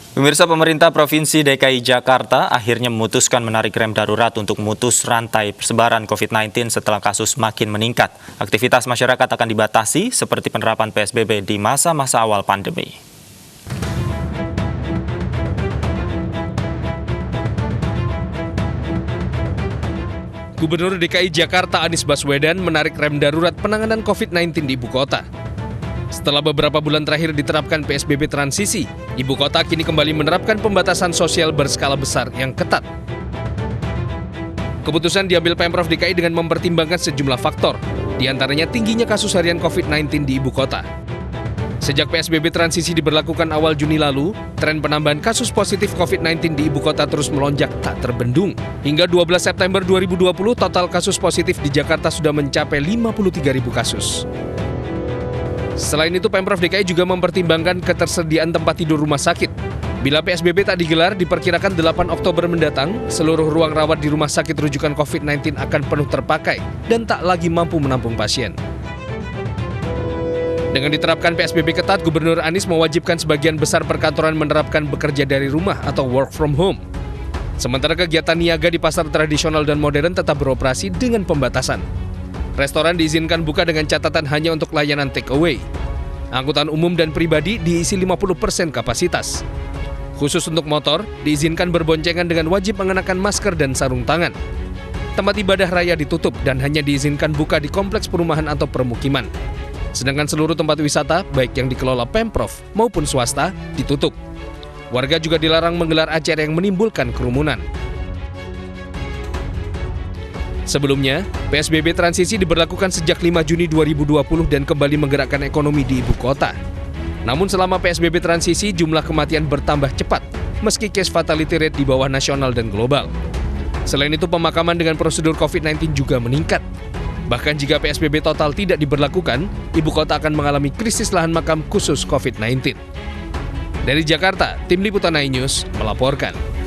Pemirsa, pemerintah Provinsi DKI Jakarta akhirnya memutuskan menarik rem darurat untuk memutus rantai persebaran COVID-19 setelah kasus makin meningkat. Aktivitas masyarakat akan dibatasi seperti penerapan PSBB di masa-masa awal pandemi. Gubernur DKI Jakarta Anies Baswedan menarik rem darurat penanganan COVID-19 di ibu kota. Setelah beberapa bulan terakhir diterapkan PSBB transisi, ibu kota kini kembali menerapkan pembatasan sosial berskala besar yang ketat. Keputusan diambil Pemprov DKI dengan mempertimbangkan sejumlah faktor, di antaranya tingginya kasus harian COVID-19 di ibu kota. Sejak PSBB transisi diberlakukan awal Juni lalu, tren penambahan kasus positif COVID-19 di ibu kota terus melonjak tak terbendung. Hingga 12 September 2020, total kasus positif di Jakarta sudah mencapai 53.000 kasus. Selain itu, Pemprov DKI juga mempertimbangkan ketersediaan tempat tidur rumah sakit. Bila PSBB tak digelar, diperkirakan 8 Oktober mendatang, seluruh ruang rawat di rumah sakit rujukan COVID-19 akan penuh terpakai dan tak lagi mampu menampung pasien. Dengan diterapkan PSBB ketat, Gubernur Anies mewajibkan sebagian besar perkantoran menerapkan bekerja dari rumah atau work from home. Sementara kegiatan niaga di pasar tradisional dan modern tetap beroperasi dengan pembatasan. Restoran diizinkan buka dengan catatan hanya untuk layanan take away. Angkutan umum dan pribadi diisi 50% kapasitas. Khusus untuk motor, diizinkan berboncengan dengan wajib mengenakan masker dan sarung tangan. Tempat ibadah raya ditutup dan hanya diizinkan buka di kompleks perumahan atau permukiman. Sedangkan seluruh tempat wisata, baik yang dikelola Pemprov maupun swasta, ditutup. Warga juga dilarang menggelar acara yang menimbulkan kerumunan. Sebelumnya, PSBB transisi diberlakukan sejak 5 Juni 2020 dan kembali menggerakkan ekonomi di ibu kota. Namun selama PSBB transisi, jumlah kematian bertambah cepat, meski case fatality rate di bawah nasional dan global. Selain itu, pemakaman dengan prosedur COVID-19 juga meningkat. Bahkan jika PSBB total tidak diberlakukan, ibu kota akan mengalami krisis lahan makam khusus COVID-19. Dari Jakarta, Tim Liputan iNews melaporkan.